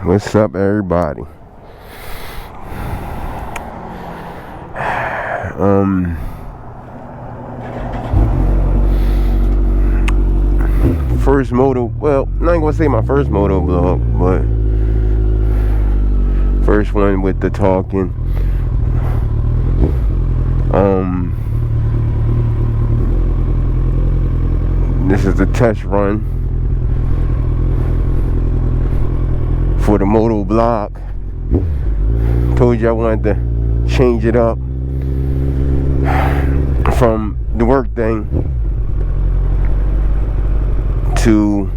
What's up, everybody? First moto, well, I'm not gonna say my first moto vlog, but first one with the talking. This is the test run for the moto block. Told you I wanted to change it up from the work thing to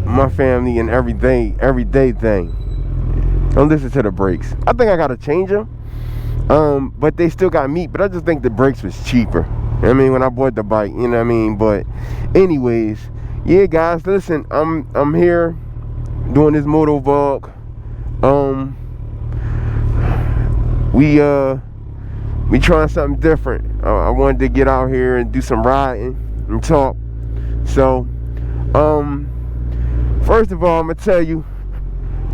my family and everyday thing. Don't listen to the brakes. I think I gotta change them, but they still got meat. But I just think the brakes was cheaper. I mean, when I bought the bike, you know what I mean. But anyways, yeah, guys, listen, I'm here doing this moto vlog. We trying something different. I wanted to get out here and do some riding and talk. So, first of all, I'm gonna tell you,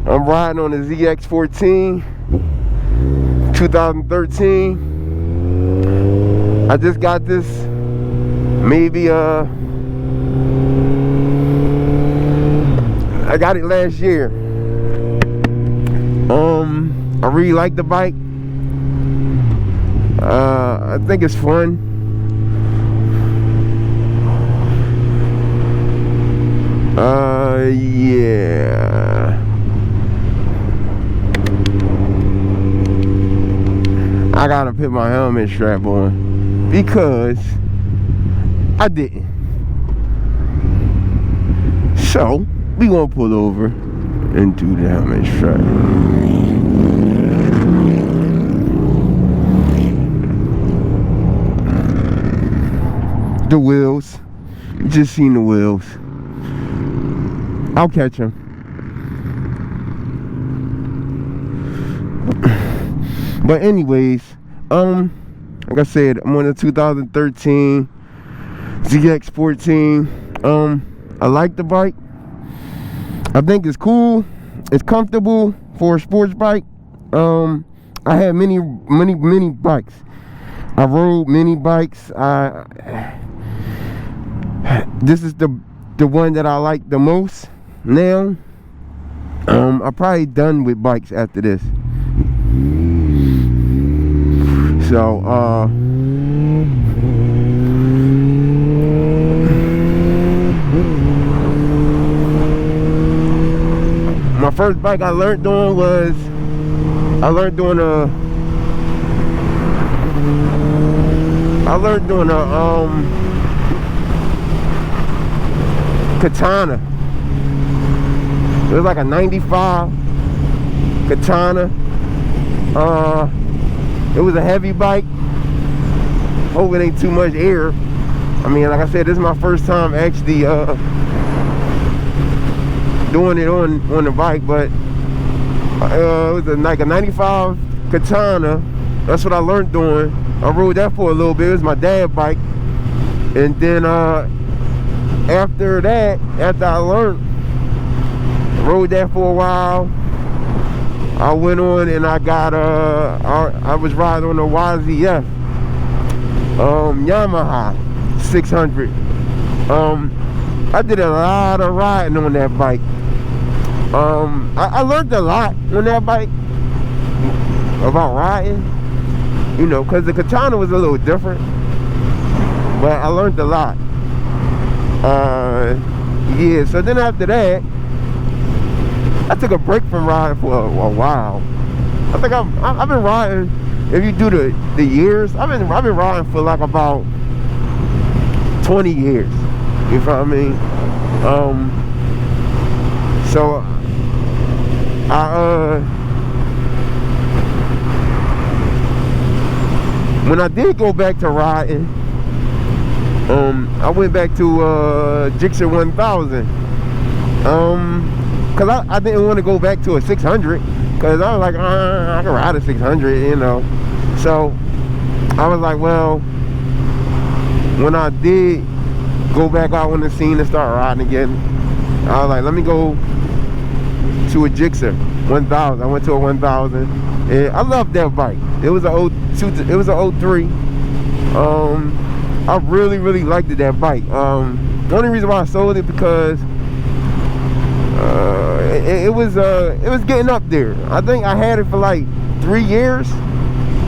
I'm riding on the zx14 2013. I just got this maybe I got it last year. I really like the bike. I think it's fun. Yeah. I gotta put my helmet strap on because I didn't. So we gonna pull over and do the helmet strap. The wheels, you just seen the wheels. I'll catch him. But anyways, like I said, I'm on the 2013 ZX14. I like the bike. I think it's cool. It's comfortable for a sports bike. I had many bikes. I rode many bikes. This is the one that I like the most now. I'm probably done with bikes after this. So my first bike I learned doing was a Katana. It was like a 95 Katana. It was a heavy bike. Hope it ain't too much air. I mean, like I said, this is my first time actually doing it on the bike, but it was like a 95 Katana. That's what I learned doing. I rode that for a little bit. It was my dad's bike. And then after that, after I learned, rode that for a while, I went on and I got I was riding on a YZF Yamaha 600. I did a lot of riding on that bike. I learned a lot on that bike about riding, you know, because the Katana was a little different, but I learned a lot. Yeah, so then after that, I took a break from riding for a while. I think I've been riding. If you do the years, I've been riding for like about 20 years. You know what I mean? So when I did go back to riding, I went back to zx14-R. Cause I didn't want to go back to a 600. because I was like, I can ride a 600, you know. So I was like, well, when I did go back out on the scene and start riding again, I was like, let me go to a Gixxer 1000. I went to a 1000, and I loved that bike. It was a 02, it was a 03. I really liked that bike. The only reason why I sold it because it was getting up there. I think I had it for like 3 years,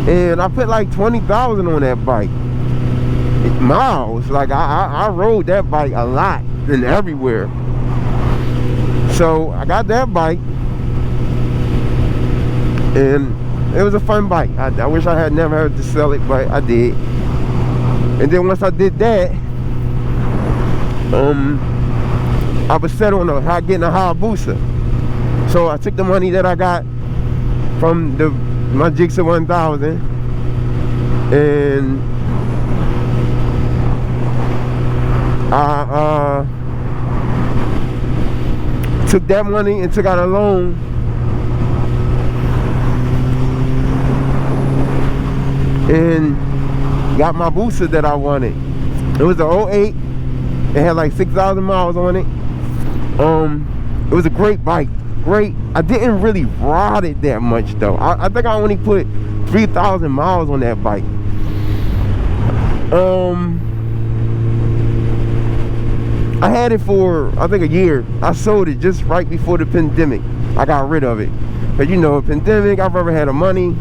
and I put like 20,000 on that bike. Miles, like I rode that bike a lot and everywhere. So I got that bike, and it was a fun bike. I wish I had never had to sell it, but I did. And then once I did that, I was set on getting a Hayabusa. So I took the money that I got from my Gixxer 1000, and I took that money and took out a loan and got my booster that I wanted. It was an 08. It had like 6,000 miles on it. It was a great bike. Great. I didn't really ride it that much though. I think I only put 3,000 miles on that bike. I had it for, I think, a year. I sold it just right before the pandemic. I got rid of it. But you know, pandemic, I've never had the money.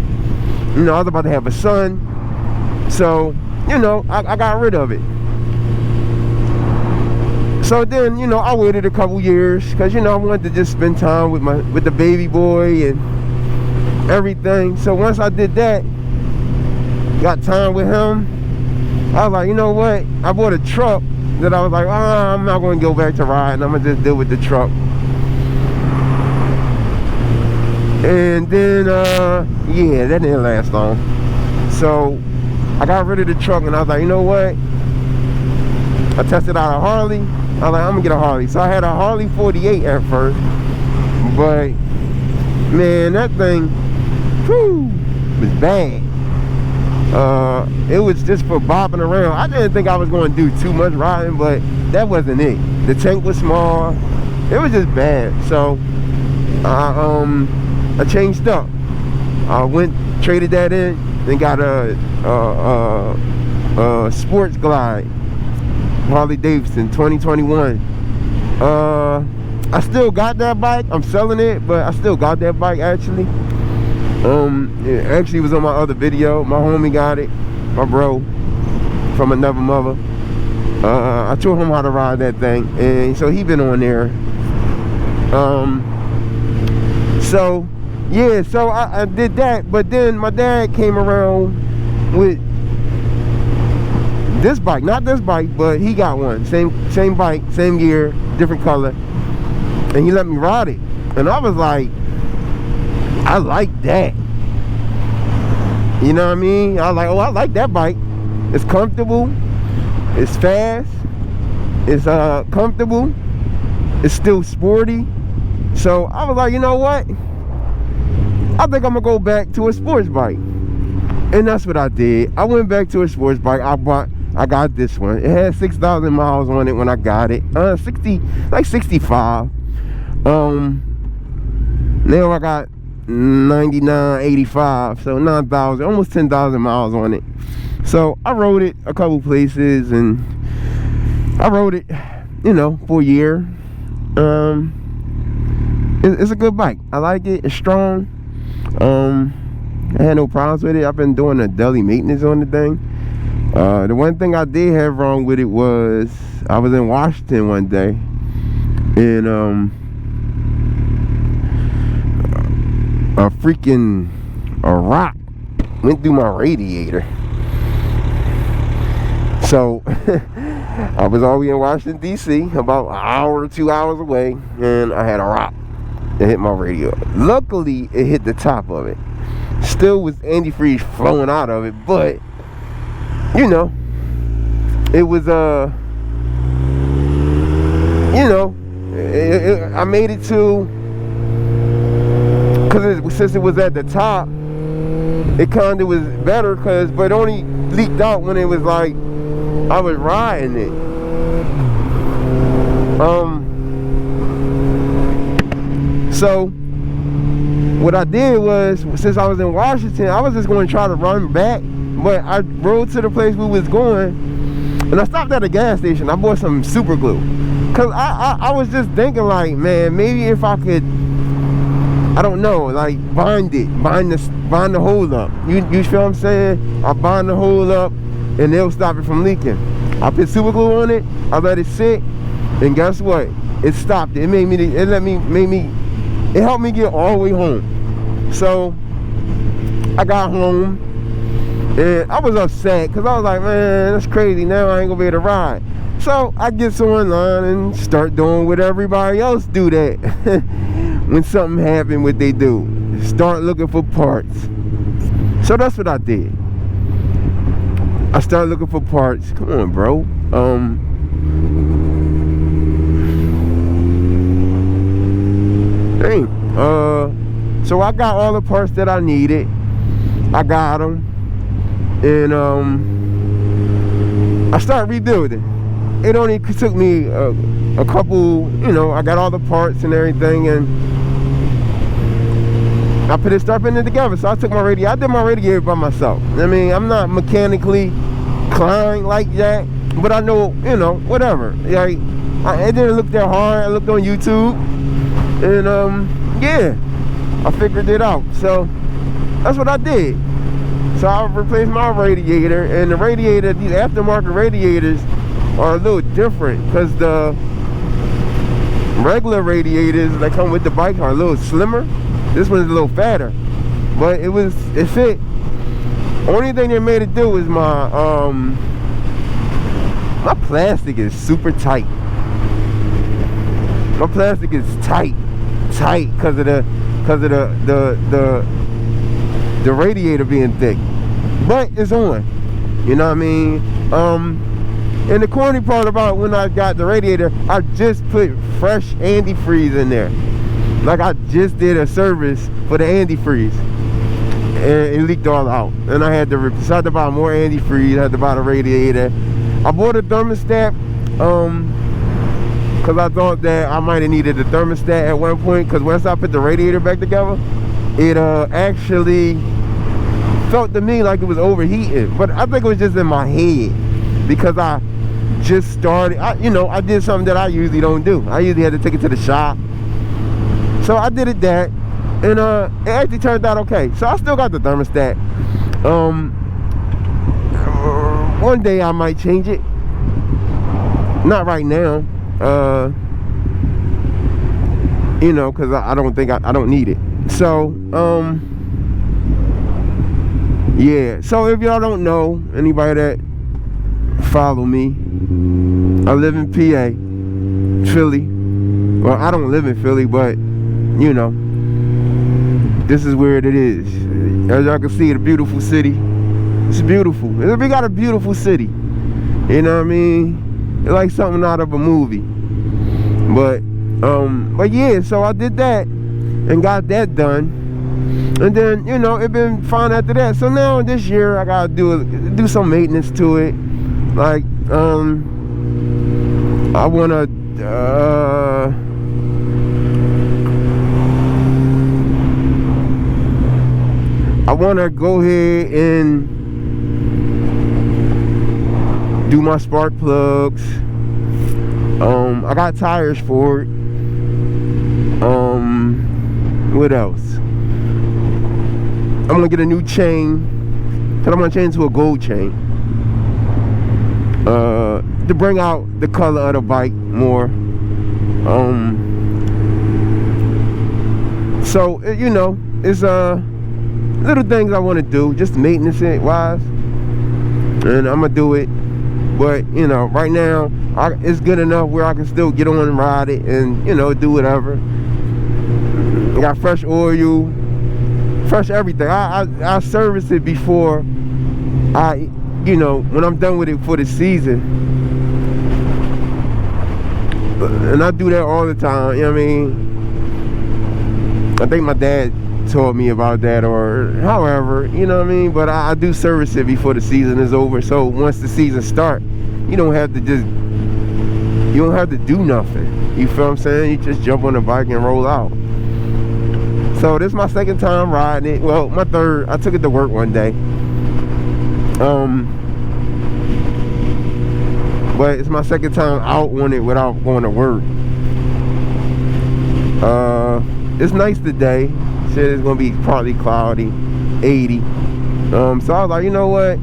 You know, I was about to have a son. So, you know, I got rid of it. So then, you know, I waited a couple years because, you know, I wanted to just spend time with the baby boy and everything. So once I did that, got time with him, I was like, you know what? I bought a truck that I was like, I'm not going to go back to riding. I'm going to just deal with the truck. And then, yeah, that didn't last long. So I got rid of the truck, and I was like, you know what? I tested out a Harley. I was like, I'm gonna get a Harley. So I had a Harley 48 at first, but man, that thing, whew, was bad. It was just for bopping around. I didn't think I was going to do too much riding, but that wasn't it. The tank was small. It was just bad. So I changed up. I traded that in, and got a Sports Glide Harley Davidson 2021. I still got that bike. I'm selling it, but I still got that bike actually. It actually was on my other video. My homie got it, my bro from another mother. I taught him how to ride that thing, and so he been on there. So yeah, so I did that, but then my dad came around with this bike, not this bike, but he got one, same bike, same gear, different color, and he let me ride it, and I was like, I like that. You know what I mean? I was like, oh, I like that bike. It's comfortable, it's fast, it's comfortable, it's still sporty. So I was like, you know what? I think I'm gonna go back to a sports bike. And that's what I did. I went back to a sports bike. I got this one. It had 6,000 miles on it when I got it. 65. Now I got 99.85, so 9,000, almost 10,000 miles on it. So I rode it a couple places, and I rode it, you know, for a year. It's a good bike. I like it. It's strong. I had no problems with it. I've been doing a daily maintenance on the thing. The one thing I did have wrong with it was I was in Washington one day, and a rock went through my radiator. So I was already in Washington DC, about an hour or 2 hours away, and I had a rock that hit my radio. Luckily it hit the top of it. Still was antifreeze flowing out of it, but you know, it was you know, I made it to because since it was at the top, it kind of was better, but it only leaked out when it was like I was riding it. So what I did was, since I was in Washington, I was just going to try to run back, but I rode to the place we was going, and I stopped at a gas station. I bought some super glue, cause I was just thinking like, man, maybe if I could, I don't know, like bind the hole up. You feel what I'm saying? I bind the hole up, and they'll stop it from leaking. I put super glue on it. I let it sit, and guess what? It stopped it. It helped me get all the way home. So I got home, and I was upset because I was like, man, that's crazy. Now I ain't gonna be able to ride. So I get online and start doing what everybody else do that when something happen, what they do, start looking for parts. So that's what I did. I started looking for parts. Come on, bro. So I got all the parts that I needed. I got them, and I started rebuilding. It only took me a couple, I got all the parts and everything, and I started putting it together. So I took my radiator. I did my radiator by myself. I mean, I'm not mechanically inclined like that, but I know, whatever. Like, it didn't look that hard. I looked on YouTube, and yeah, I figured it out. So that's what I did. So I replaced my radiator, and the radiator, these aftermarket radiators are a little different, because the regular radiators that come with the bike are a little slimmer. This one's a little fatter, but it fit. Only thing they made it do is my plastic is super tight. My plastic is tight because of the radiator being thick, but it's on. You know what I mean? And the corny part about when I got the radiator, I just put fresh antifreeze in there. Like, I just did a service for the antifreeze, and it leaked all out. And I had to buy more antifreeze. I had to buy the radiator. I bought a thermostat, because I thought that I might have needed a thermostat at one point, because once I put the radiator back together, it actually felt to me like it was overheating. But I think it was just in my head, because I just started. I did something that I usually don't do. I usually had to take it to the shop. So I did it that, and it actually turned out okay. So I still got the thermostat. One day I might change it. Not right now. Because I don't think I don't need it. So yeah. So if y'all don't know, anybody that follow me, I live in PA, Philly. Well, I don't live in Philly, but this is where it is. As y'all can see, the beautiful city. It's beautiful. We got a beautiful city. You know what I mean? It's like something out of a movie. But yeah, so I did that and got that done. And then, it been fine after that. So now this year I gotta do some maintenance to it. Like, I wanna go ahead and do my spark plugs. I got tires for it. What else? I'm gonna get a new chain, cause I'm gonna change to a gold chain, to bring out the color of the bike more. So it's little things I want to do, just maintenance it wise, and I'm gonna do it. But right now it's good enough where I can still get on and ride it, and do whatever. I got fresh oil, fresh everything. I service it before when I'm done with it for the season, and I do that all the time. I think my dad taught me about that, or however, you know what I mean. But I do service it before the season is over, so once the season start, you don't have to do nothing. You feel what I'm saying? You just jump on the bike and roll out. So this is my second time riding it. Well, my third. I took it to work one day. But it's my second time out on it without going to work. It's nice today. Said it's gonna be partly cloudy, 80. So I was like, you know what?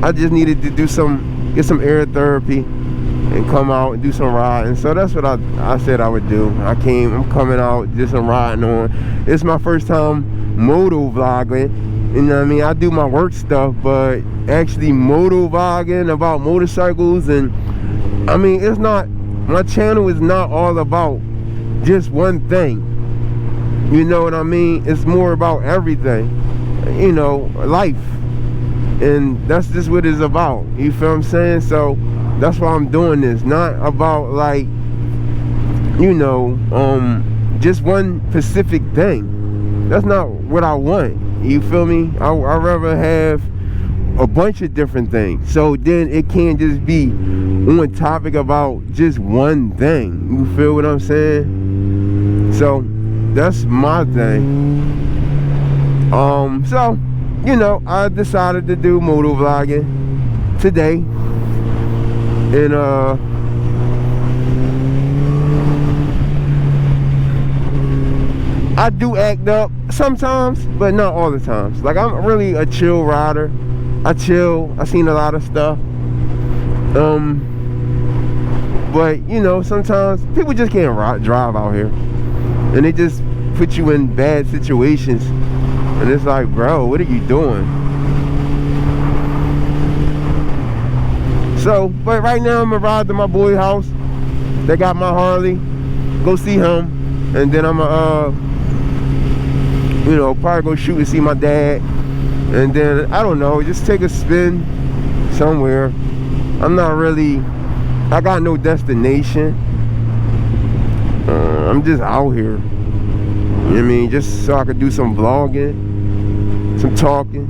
I just needed to get some air therapy and come out and do some riding. So that's what I said I would do. I'm coming out, did some riding on. It's my first time moto vlogging. You know what I mean? I do my work stuff, but actually moto vlogging about motorcycles, and I mean, it's not, my channel is not all about just one thing. You know what I mean? It's more about everything, you know, life. And that's just what it's about. You feel what I'm saying? So that's why I'm doing this. Not about, like, you know, just one specific thing. That's not what I want. You feel me? I'd rather have a bunch of different things, so then it can't just be one topic about just one thing. You feel what I'm saying? So that's my thing. So, you know, I decided to do moto vlogging today. And I do act up sometimes, but not all the times. Like, I'm really a chill rider. I chill. I've seen a lot of stuff. But you know, sometimes people just can't drive out here, and they just put you in bad situations, and it's like, bro, what are you doing? So, but right now I'm gonna ride to my boy's house. They got my Harley. Go see him, and then I'm gonna you know, probably go shoot and see my dad, and then I don't know, just take a spin somewhere. I'm not really, I got no destination. I'm just out here. You know what I mean? Just so I could do some vlogging, some talking.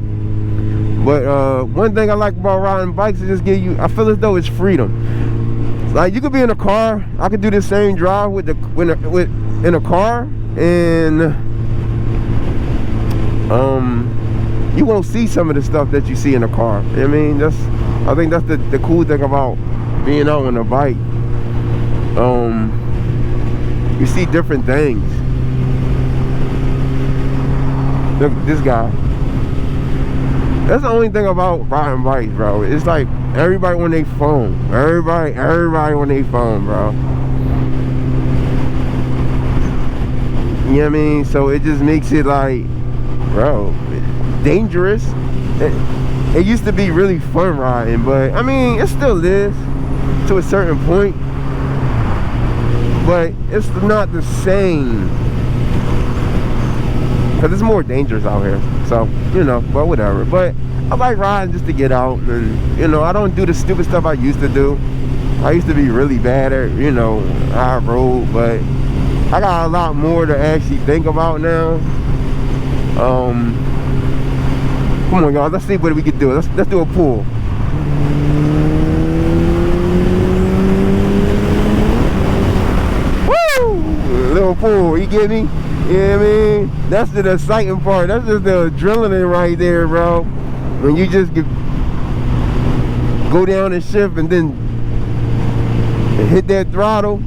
But one thing I like about riding bikes is just give you, I feel as though it's freedom. Like, you could be in a car. I could do the same drive in a car, and you won't see some of the stuff that you see in a car. You know what I mean? I think that's the cool thing about being out on a bike. You see different things. Look, this guy. That's the only thing about riding bikes, bro. It's like everybody on their phone. Everybody on their phone, bro. You know what I mean? So it just makes it like, bro, dangerous. It used to be really fun riding, but I mean, it still is to a certain point, but it's not the same, because it's more dangerous out here. So, you know, but whatever. But I like riding just to get out, and you know, I don't do the stupid stuff I used to do. I used to be really bad at, you know, I rode, but I got a lot more to actually think about now. Come on, y'all, let's see what we can do. Let's do a pull. Woo! Little pull, you get me? You know what I mean? That's the exciting part. That's just the adrenaline right there, bro. When you just go down and shift and then hit that throttle,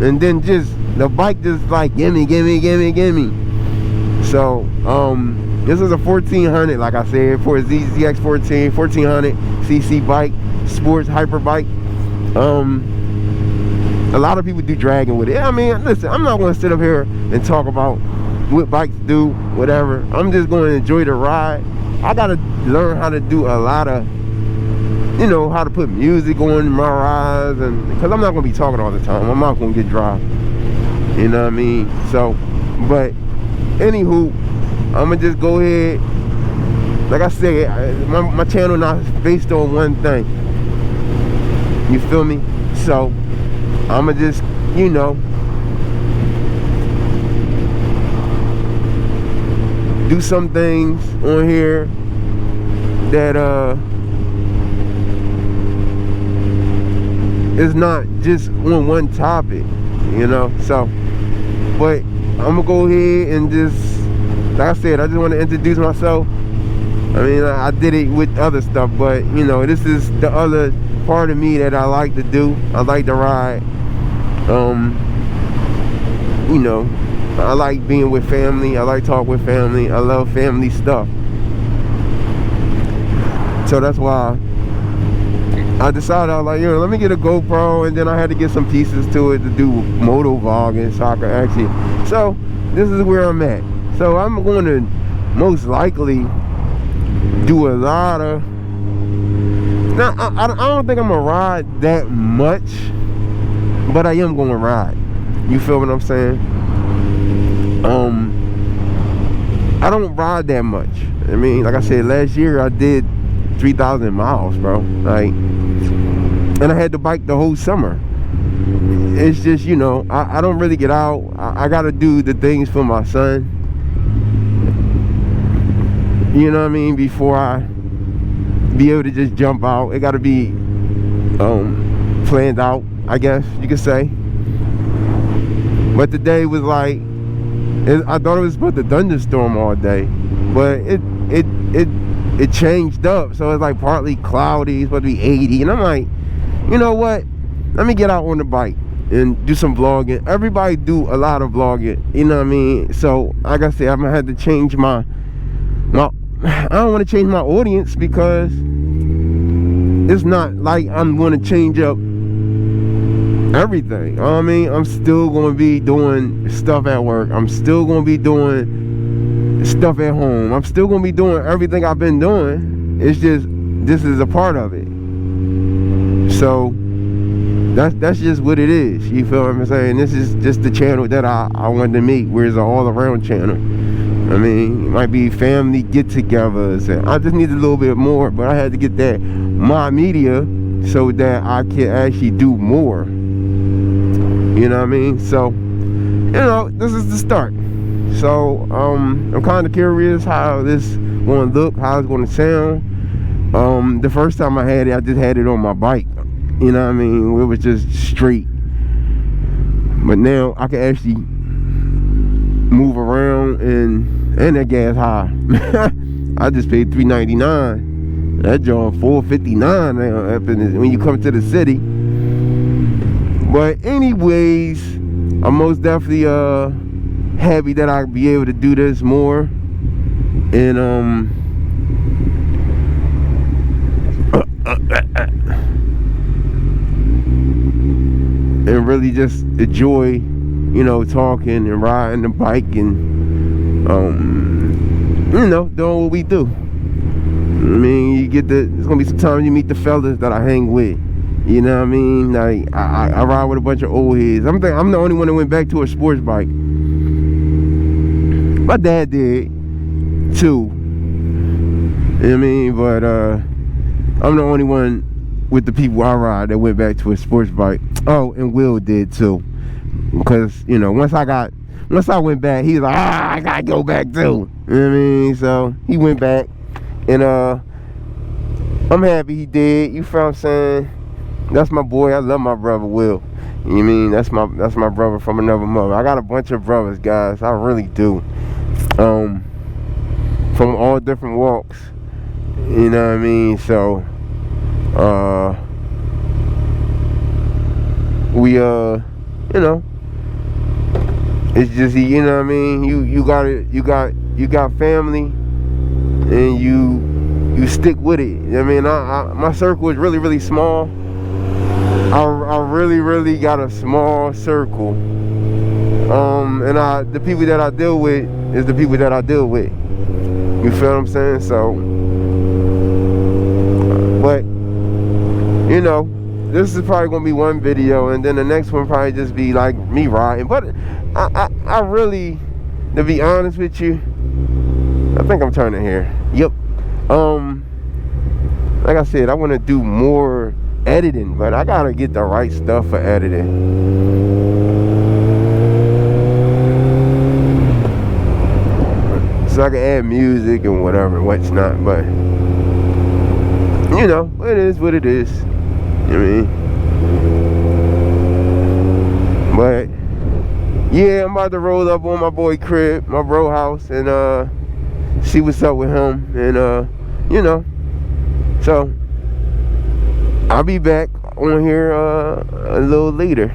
and then just the bike just like gimme. So this is a 1400, like I said, for a zx14 1400 cc bike, sports hyper bike. A lot of people do dragging with it. I mean, listen, I'm not going to sit up here and talk about what bikes do, whatever. I'm just going to enjoy the ride. I got to learn how to do a lot of, you know, how to put music on in my rides, and because I'm not going to be talking all the time. I'm not going to get dry. You know what I mean? So, but anywho, I'm gonna just go ahead. Like I said, my channel not based on one thing. You feel me? So I'ma just, you know, do some things on here that is not just on one topic, you know. So, but I'm gonna go ahead and just, like I said, I just want to introduce myself. I mean, I did it with other stuff, but you know, this is the other part of me that I like to do. I like to ride. You know, I like being with family. I like talking with family. I love family stuff. So that's why I decided, I was like, you know, let me get a GoPro, and then I had to get some pieces to it to do moto vlogging, so I could actually. So this is where I'm at. So I'm going to most likely do a lot of. Now I don't think I'm gonna ride that much, but I am gonna ride. You feel what I'm saying? I don't ride that much. I mean, like I said, last year I did 3,000 miles, bro. Like, and I had the bike the whole summer. It's just, you know, I don't really get out. I gotta do the things for my son. You know what I mean? Before I be able to just jump out, it gotta be planned out, I guess you could say. But today was like, I thought it was supposed to thunderstorm all day, but it changed up, so it's like partly cloudy. It's supposed to be 80, and I'm like, you know what? Let me get out on the bike and do some vlogging. Everybody do a lot of vlogging, you know what I mean? So like I said, I'm gonna have to change my I don't want to change my audience, because it's not like I'm going to change up everything. I mean, I'm still going to be doing stuff at work. I'm still going to be doing stuff at home. I'm still going to be doing everything I've been doing. It's just, this is a part of it. So that's just what it is. You feel what I'm saying? This is just the channel that I wanted to make, where it's an all-around channel. I mean, it might be family get-togethers, and I just need a little bit more, but I had to get that my media so that I can actually do more. You know what I mean? So, you know, this is the start. So, I'm kind of curious how this going to look, how it's going to sound. The first time I had it, I just had it on my bike. You know what I mean? It was just straight. But now I can actually move around, and that gas high. I just paid $3.99. That joint $4.59 now when you come to the city. But anyways, I'm most definitely happy that I'll be able to do this more, and and really just enjoy, you know, talking and riding the bike, and you know, doing what we do. I mean, you get there's gonna be some times you meet the fellas that I hang with. You know what I mean? Like, I ride with a bunch of old heads. I'm the only one that went back to a sports bike. My dad did too. You know what I mean? But I'm the only one with the people I ride that went back to a sports bike. Oh, and Will did too. Because, you know, once I went back, he was like, I gotta go back too. You know what I mean? So he went back, and I'm happy he did. You feel what I'm saying? That's my boy. I love my brother Will. You know what I mean? That's my brother from another mother. I got a bunch of brothers, guys. I really do. From all different walks. You know what I mean? So we you know, it's just, you know what I mean, you got family, and you stick with it. I mean, my circle is really, really small. I really got a small circle, and the people that I deal with is the people that I deal with. You feel what I'm saying? So, but you know, this is probably gonna be one video, and then the next one probably just be like me riding. But I really, to be honest with you, I think I'm turning here. Yep. Like I said, I want to do more editing, but I gotta get the right stuff for editing. So I can add music and whatever, what's not, but you know, it is what it is. You know what I mean? But yeah, I'm about to roll up on my boy crib, my bro house, and see what's up with him, and you know, so I'll be back on here a little later.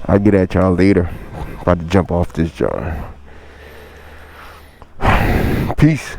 I'll get at y'all later. About to jump off this joint. Peace.